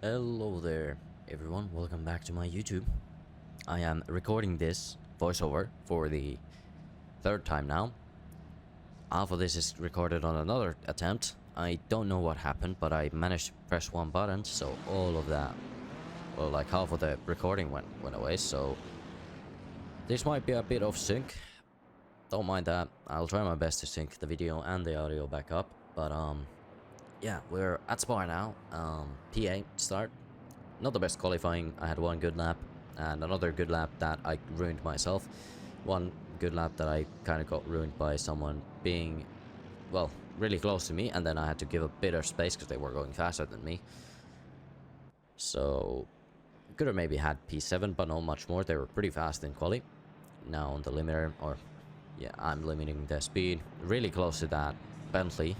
Hello there, everyone. Welcome back to my YouTube. I am recording this voiceover for the third time now. Half of this is recorded on another attempt. I don't know what happened, but I managed to press one button, so all of that, well, like half of the recording went away. So this might be a bit off sync. Don't mind that. I'll try my best to sync the video and the audio back up. But yeah, we're at Spa now. PA start. Not the best qualifying. I had one good lap and another good lap that I ruined myself. One good lap that I kind of got ruined by someone being, well, really close to me, and then I had to give a bit of space because they were going faster than me. So could have maybe had P7, but not much more. They were pretty fast in quali. Now on the limiter, or yeah, I'm limiting the speed really close to that Bentley.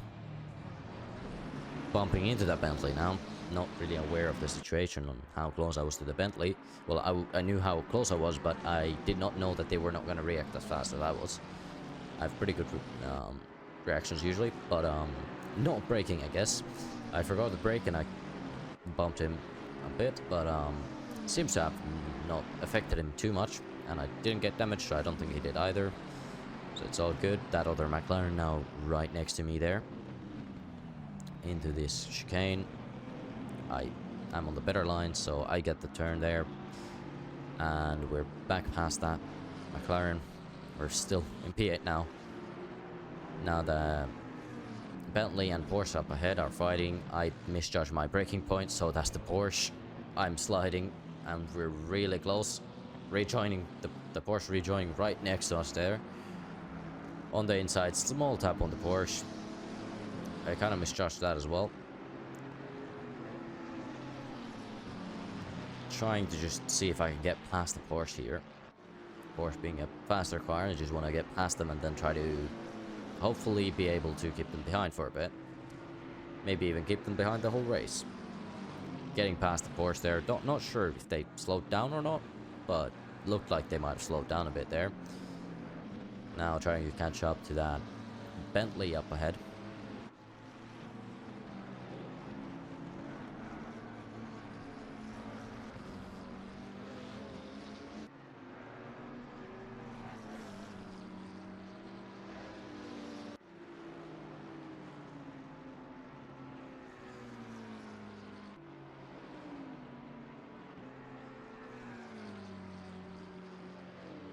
Bumping into that Bentley now. Not really aware of the situation on how close I was to the Bentley. Well, I knew how close I was, but I did not know that they were not going to react as fast as I was. I have pretty good reactions usually, but not braking, I guess. I forgot to brake and I bumped him a bit, but seems to have not affected him too much, and I didn't get damaged, so I don't think he did either. So it's all good. That other McLaren now right next to me there. Into this chicane. I'm on the better line, so I get the turn there, and we're back past that McLaren. We're still in P8 now. Now the Bentley and Porsche up ahead are fighting. I misjudged my braking point, so that's the Porsche. I'm sliding, and we're really close. Rejoining the Porsche, rejoining right next to us there. On the inside, small tap on the Porsche. I kind of misjudged that as well. Trying to just see if I can get past the Porsche here. Porsche being a faster car, I just want to get past them and then try to hopefully be able to keep them behind for a bit. Maybe even keep them behind the whole race. Getting past the Porsche there, not sure if they slowed down or not, but looked like they might have slowed down a bit there. Now trying to catch up to that Bentley up ahead.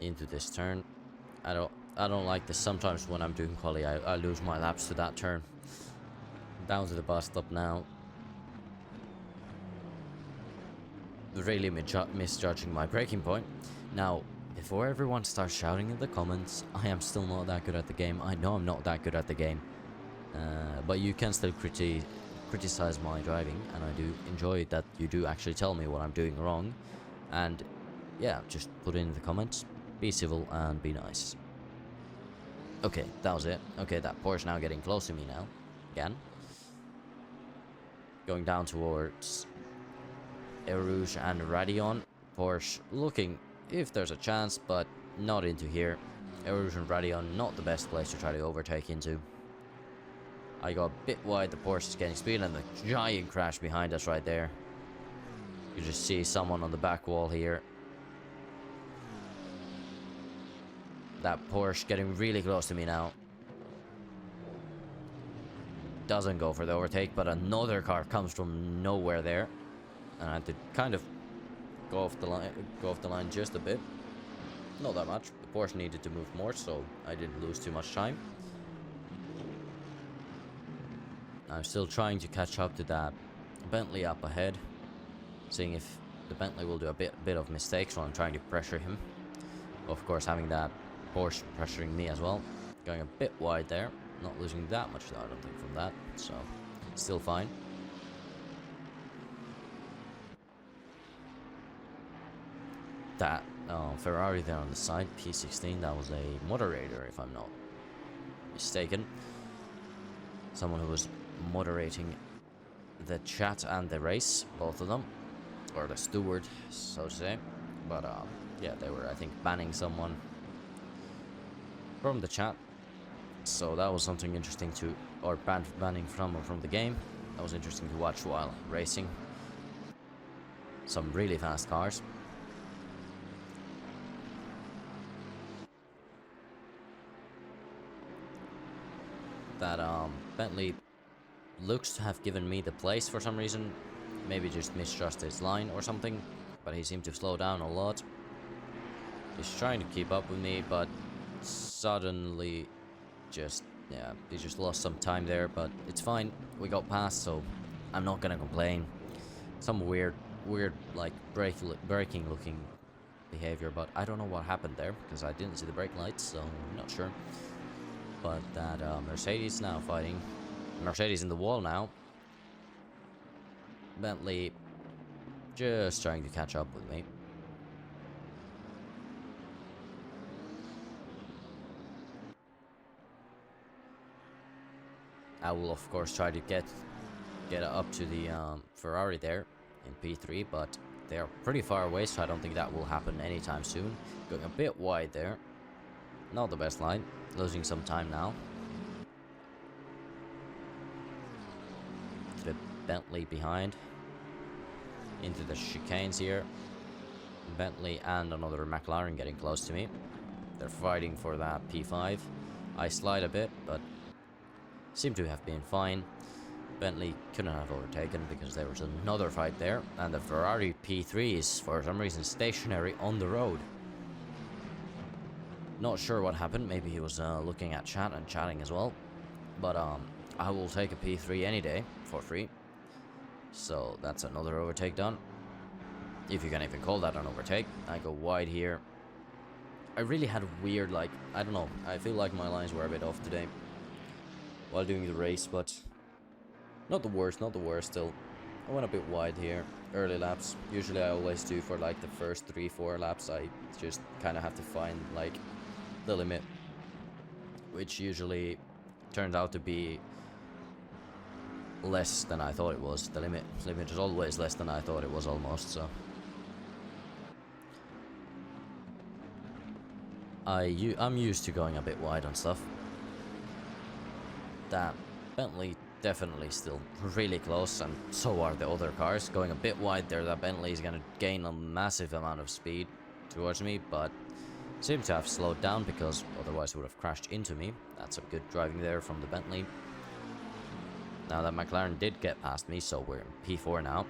Into this turn. I don't like this. Sometimes when I'm doing quali, I lose my laps to that turn. Down to the bus stop now. Really misjudging my braking point. Now, before everyone starts shouting in the comments, I am still not that good at the game. I know I'm not that good at the game. But you can still criticize my driving, and I do enjoy that you do actually tell me what I'm doing wrong. And yeah, just put it in the comments. Be civil and be nice. Okay, that was it. Okay, that Porsche now getting close to me now. Again. Going down towards Eau Rouge and Raidillon. Porsche looking if there's a chance, but not into here. Eau Rouge and Raidillon, not the best place to try to overtake into. I got a bit wide, the Porsche is getting speed, and the giant crash behind us right there. You just see someone on the back wall here. That Porsche getting really close to me now. Doesn't go for the overtake, but another car comes from nowhere there. And I had to kind of go off the line just a bit. Not that much. The Porsche needed to move more, so I didn't lose too much time. I'm still trying to catch up to that Bentley up ahead. Seeing if the Bentley will do a bit of mistakes while I'm trying to pressure him. Of course, having that Porsche pressuring me as well. Going a bit wide there. Not losing that much though, I don't think, from that. So, still fine. That Ferrari there on the side, P16, that was a moderator, if I'm not mistaken. Someone who was moderating the chat and the race, both of them. Or the steward, so to say. But yeah, they were, I think, banning someone from the chat, so that was something interesting to, or banning from the game. That was interesting to watch while racing. some really fast cars. That Bentley looks to have given me the place for some reason. Maybe just mistrust his line or something, but he seemed to slow down a lot. He's trying to keep up with me, but suddenly yeah, he just lost some time there, but it's fine. We got past, so I'm not gonna complain. Some weird like braking looking behavior, but I don't know what happened there because I didn't see the brake lights, so I'm not sure. But that Mercedes now fighting. Mercedes in the wall now. Bentley just trying to catch up with me. I will of course try to get up to the Ferrari there in P3, but they are pretty far away, so I don't think that will happen anytime soon. Going a bit wide there. Not the best line. Losing some time now. To the Bentley behind. Into the chicanes here. Bentley and another McLaren getting close to me. They're fighting for that P5. I slide a bit, but seem to have been fine. Bentley couldn't have overtaken because there was another fight there, and the Ferrari P3 is for some reason stationary on the road. Not sure what happened. Maybe he was looking at chat and chatting as well, but I will take a P3 any day for free. So that's another overtake done, if you can even call that an overtake. I go wide here. I really had a weird, like, I don't know, I feel like my lines were a bit off today while doing the race, but not the worst still. I went a bit wide here, early laps. Usually I always do for like the first 3-4 laps. I just kind of have to find like the limit, which usually turned out to be less than I thought it was. The limit is always less than I thought it was almost, so. I'm used to going a bit wide on stuff. That Bentley definitely still really close, and so are the other cars. Going a bit wide there, that Bentley is going to gain a massive amount of speed towards me, but seems to have slowed down because otherwise it would have crashed into me. That's some good driving there from the Bentley. Now that McLaren did get past me, so we're in P4 now.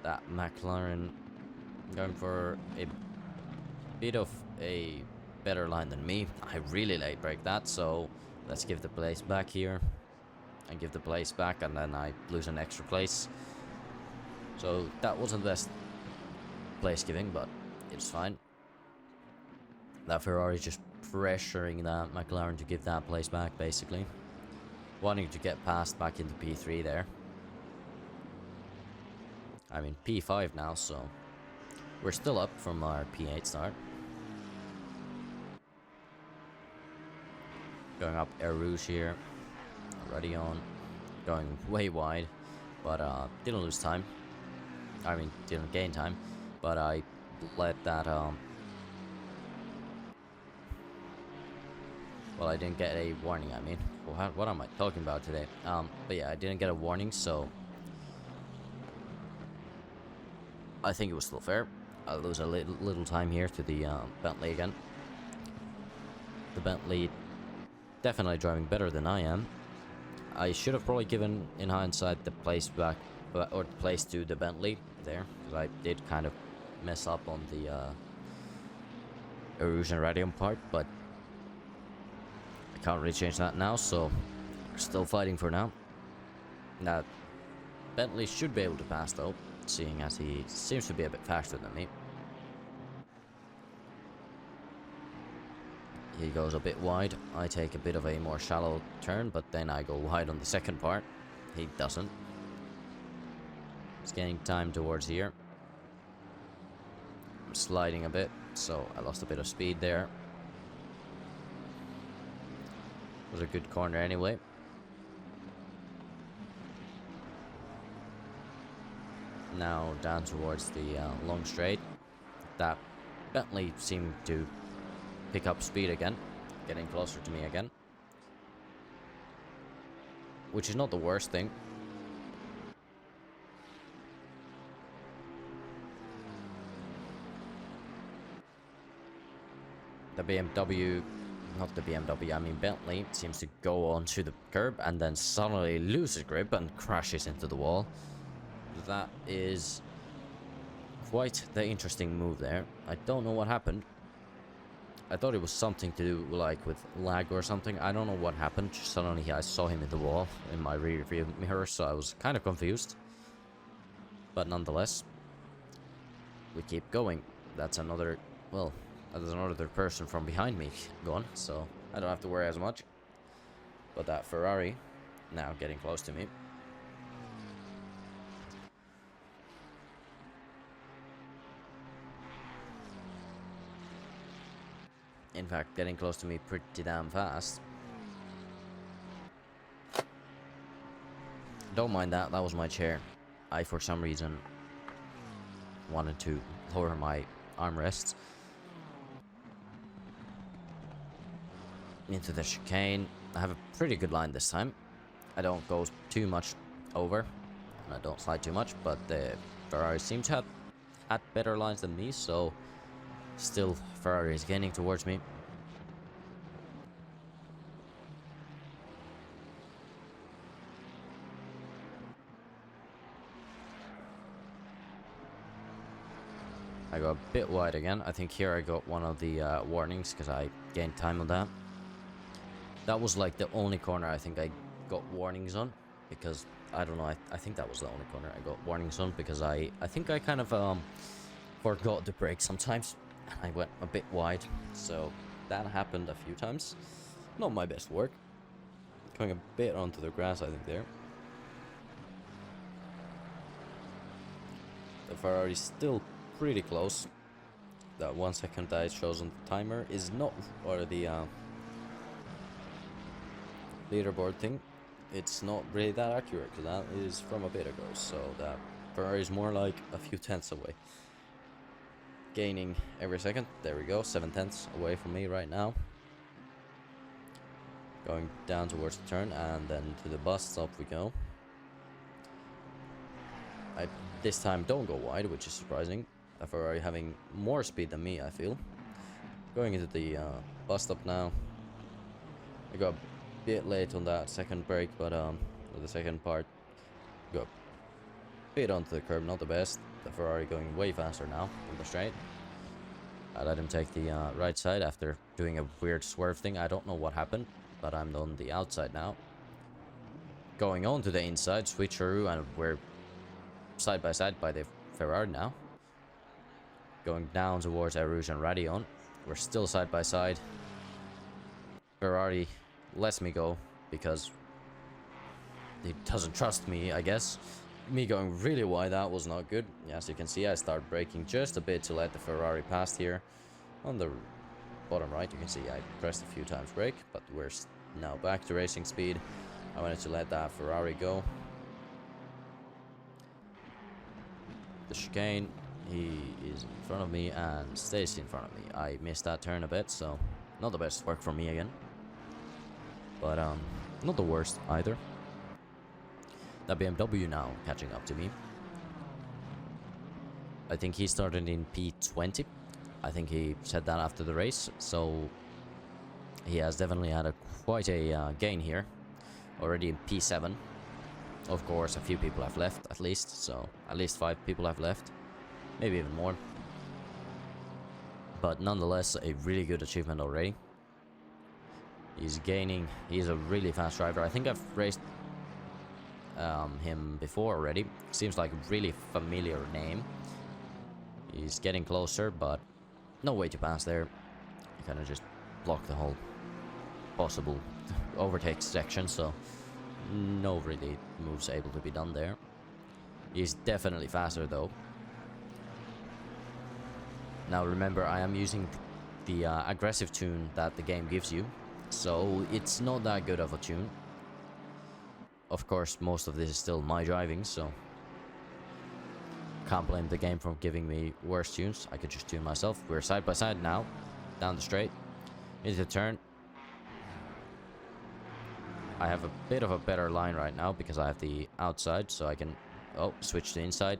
That McLaren going for a bit of a better line than me. I really late break that, so let's give the place back here and give the place back, and then I lose an extra place. So that wasn't the best place giving, but it's fine. That Ferrari just pressuring that McLaren to give that place back, basically wanting to get past back into P3 there. I'm in P5 now, so we're still up from our P8 start. Going up Air Rouge here, already on, going way wide, but didn't lose time. I mean, didn't gain time, but I let that well, I didn't get a warning. I mean, what am I talking about today? But yeah, I didn't get a warning, so I think it was still fair. I'll lose a little time here to the Bentley again. The Bentley definitely driving better than I am. I should have probably given, in hindsight, the place back, or the place to the Bentley there, because I did kind of mess up on the Erosion Radium part, but I can't really change that now, so we're still fighting for now. Now, Bentley should be able to pass though, seeing as he seems to be a bit faster than me. He goes a bit wide. I take a bit of a more shallow turn, but then I go wide on the second part. He doesn't. He's getting time towards here. I'm sliding a bit, so I lost a bit of speed there. It was a good corner anyway. Now down towards the long straight. That Bentley seemed to pick up speed again, getting closer to me again, which is not the worst thing. The BMW, not the BMW, I mean Bentley, seems to go onto the curb and then suddenly loses grip and crashes into the wall. That is quite the interesting move there. I don't know what happened. I thought it was something to do like with lag or something. I don't know what happened. Suddenly I saw him in the wall in my rear view mirror, so I was kind of confused. But nonetheless, we keep going. That's another, well, there's another person from behind me gone, so I don't have to worry as much. But that Ferrari now getting close to me. In fact, getting close to me pretty damn fast. Don't mind that, that was my chair. I, for some reason, wanted to lower my armrests into the chicane. I have a pretty good line this time. I don't go too much over, and I don't slide too much, but the Ferrari seems to have had better lines than me, so still Ferrari is gaining towards me. I go a bit wide again. I think here I got one of the warnings because I gained time on that. That was like the only corner I think I got warnings on, because I don't know, I think that was the only corner I got warnings on, because I think I kind of forgot to brake sometimes. I went a bit wide, so that happened a few times. Not my best work. Going a bit onto the grass, I think, there. The Ferrari's still pretty close. That 1 second that it shows on the timer is not, or the leaderboard thing, it's not really that accurate, because that is from a bit ago, so that Ferrari is more like a few tenths away. Gaining every second. There we go, 7 tenths away from me right now. Going down towards the turn, and then to the bus stop we go. I this time don't go wide, which is surprising. A Ferrari having more speed than me, I feel. Going into the bus stop now. I got a bit late on that second brake, but with the second part, got a bit onto the curb, not the best. The Ferrari going way faster now in the straight. I let him take the right side after doing a weird swerve thing. I don't know what happened, but I'm on the outside now. Going on to the inside, switcheroo, and we're side by side by the Ferrari now. Going down towards Erouge and Radion. We're still side by side. Ferrari lets me go because he doesn't trust me, I guess. Me going really wide, that was not good. As you can see, I start braking just a bit to let the Ferrari pass here. On the bottom right, you can see I pressed a few times brake, but we're now back to racing speed. I wanted to let that Ferrari go. The chicane, he is in front of me and stays in front of me. I missed that turn a bit, so not the best work for me again. But not the worst either. That BMW now catching up to me. I think he started in P20. I think he said that after the race, so he has definitely had quite a gain here. Already in P7. Of course, a few people have left at least, so at least 5 people have left. Maybe even more. But nonetheless, a really good achievement already. He's gaining. He's a really fast driver. I think I've raced him before already. Seems like a really familiar name. He's getting closer, but no way to pass there. I kind of just blocked the whole possible overtake section, so no really moves able to be done there. He's definitely faster though. Now remember, I am using the aggressive tune that the game gives you, so it's not that good of a tune. Of course, most of this is still my driving, so can't blame the game for giving me worse tunes. I could just tune myself. We're side by side now, down the straight, into the turn. I have a bit of a better line right now because I have the outside, so I can switch to inside.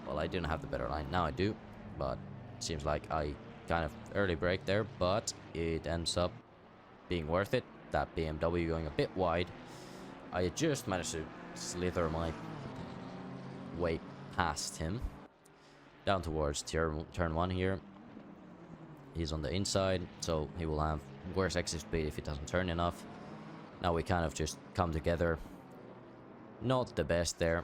Well, I didn't have the better line. Now I do, but it seems like I kind of early break there, but it ends up being worth it. That BMW going a bit wide. I just managed to slither my way past him. Down towards turn 1 here. He's on the inside, so he will have worse exit speed if he doesn't turn enough. Now we kind of just come together. Not the best there.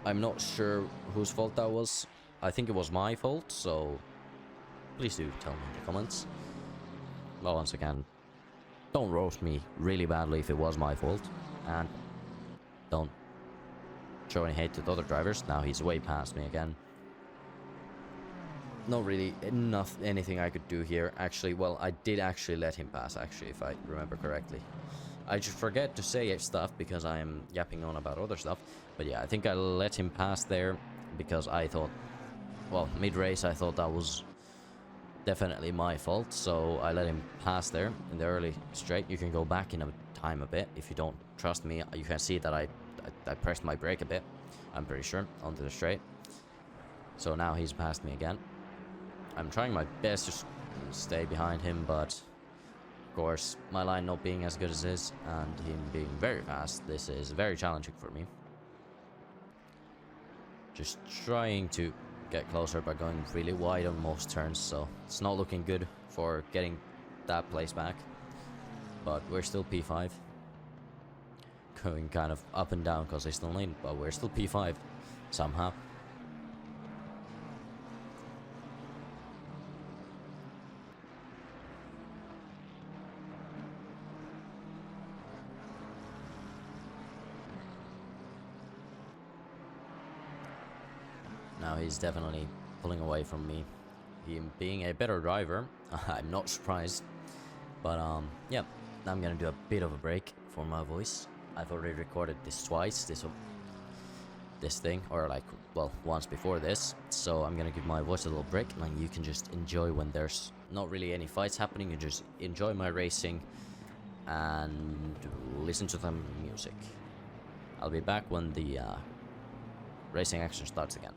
I'm not sure whose fault that was. I think it was my fault, so please do tell me in the comments. Well, once again, don't roast me really badly if it was my fault. And don't show any hate to the other drivers. Now he's way past me again. Not really anything I could do here. Actually, well, I did actually let him pass, actually, if I remember correctly. I just forget to say stuff because I am yapping on about other stuff. But yeah, I think I let him pass there because I thought, well, mid-race I thought that was definitely my fault. So I let him pass there in the early straight. You can go back in time a bit if you don't trust me. You can see that I pressed my brake a bit, I'm pretty sure, onto the straight. So now he's passed me again. I'm trying my best to stay behind him, but of course, my line not being as good as his and him being very fast, this is very challenging for me. Just trying to get closer by going really wide on most turns, so it's not looking good for getting that place back. But we're still P5. Going kind of up and down because he's still lean, but we're still P5 somehow. Now he's definitely pulling away from me. Him being a better driver, I'm not surprised. But yeah, I'm gonna do a bit of a break for my voice. I've already recorded this twice, this thing, or like, well, once before this. So I'm gonna give my voice a little break, and you can just enjoy when there's not really any fights happening. You just enjoy my racing and listen to the music. I'll be back when the racing action starts again.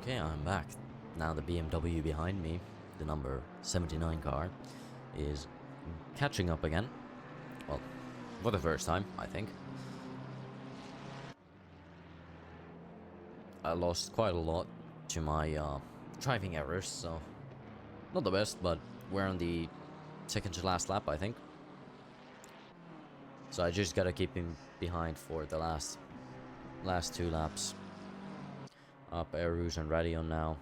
Okay, I'm back. Now the BMW behind me, the number 79 car, is catching up again. Well, for the first time, I think. I lost quite a lot to my driving errors, so not the best, but we're on the second to last lap, I think. So I just gotta keep him behind for the last 2 laps. Up Air Rouge and Radio now.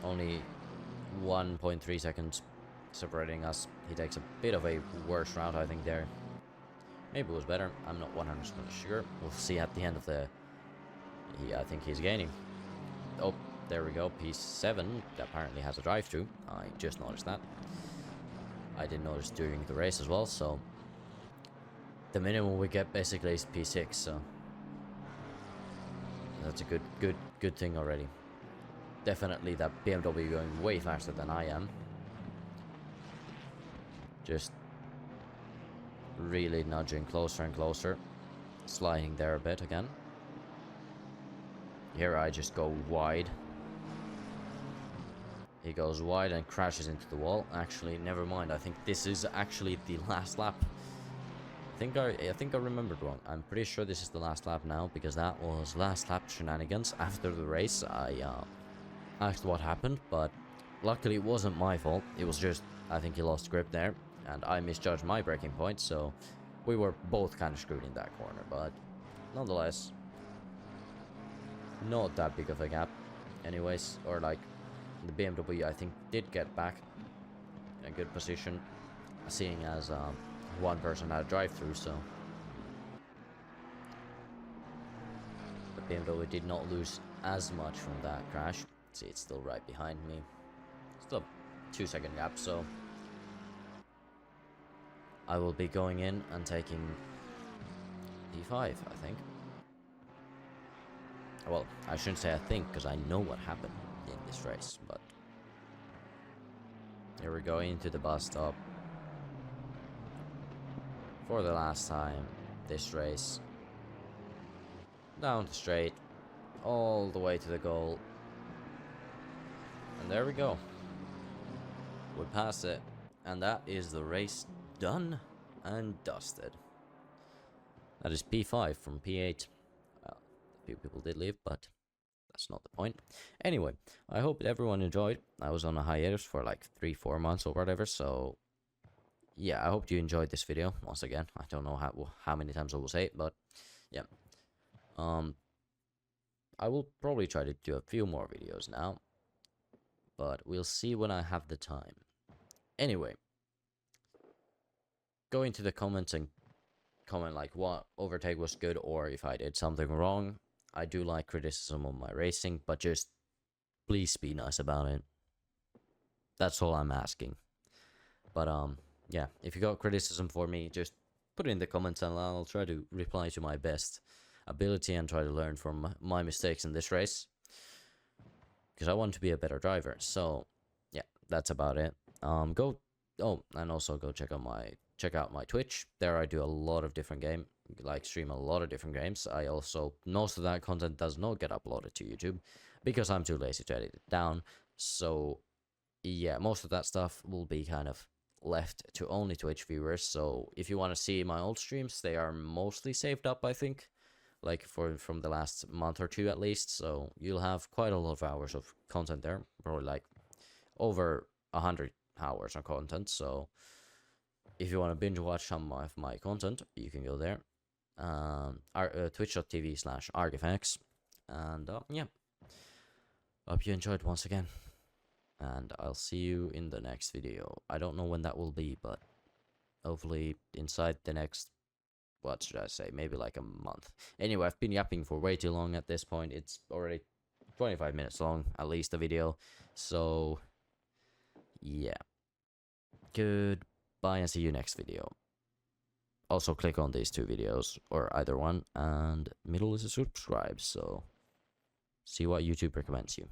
Only 1.3 seconds separating us. He takes a bit of a worse route, I think, there. Maybe it was better. I'm not 100% sure. We'll see at the end of the... I think he's gaining. Oh, there we go. P7 apparently has a drive-through. I just noticed that. I didn't notice during the race as well, so... The minimum we get basically is P6, so... That's a good thing already. Definitely that BMW going way faster than I am. Just really nudging closer and closer. Sliding there a bit again. Here I just go wide. He goes wide and crashes into the wall. Actually, never mind. I think this is actually the last lap. I think I remembered wrong. I'm pretty sure this is the last lap now, because that was last lap shenanigans. After the race, I asked what happened, but luckily it wasn't my fault. It was just, I think he lost grip there, and I misjudged my braking point, so we were both kind of screwed in that corner, but nonetheless, not that big of a gap. Anyways, or like, the BMW, I think, did get back in a good position, seeing as one person had a drive-through, so the BMW did not lose as much from that crash. See, it's still right behind me. Still 2-second gap, so I will be going in and taking P5, I think. Well, I shouldn't say I think, because I know what happened in this race, but here we go into the bus stop for the last time this race. Down the straight, all the way to the goal. And there we go. We passed it, and that is the race done and dusted. That is P5 from P8. Well, a few people did leave, but that's not the point. Anyway, I hope everyone enjoyed. I was on a hiatus for like 3-4 months or whatever, so yeah, I hope you enjoyed this video. Once again, I don't know how many times I will say it, but yeah. I will probably try to do a few more videos now, but we'll see when I have the time. Anyway, go into the comments and comment like what overtake was good, or if I did something wrong. I do like criticism on my racing, but just please be nice about it. That's all I'm asking. But yeah, if you got criticism for me, just put it in the comments and I'll try to reply to my best ability and try to learn from my mistakes in this race, because I want to be a better driver. So yeah, that's about it. And also go check out my Twitch. There I do a lot of different stream a lot of different games. I also, most of that content does not get uploaded to YouTube because I'm too lazy to edit it down. So yeah, most of that stuff will be kind of left to only Twitch viewers. So if you want to see my old streams, they are mostly saved up, I think, like from the last month or two at least. So you'll have quite a lot of hours of content there, probably like over 100 hours of content. So if you want to binge watch some of my content, you can go there. Twitch.tv/argifx. And yeah, hope you enjoyed once again, and I'll see you in the next video. I don't know when that will be, but hopefully inside the next, what should I say, maybe like a month. Anyway, I've been yapping for way too long at this point. It's already 25 minutes long, at least, the video. So yeah, goodbye and see you next video. Also click on these 2 videos, or either one, and middle is a subscribe, so see what YouTube recommends you.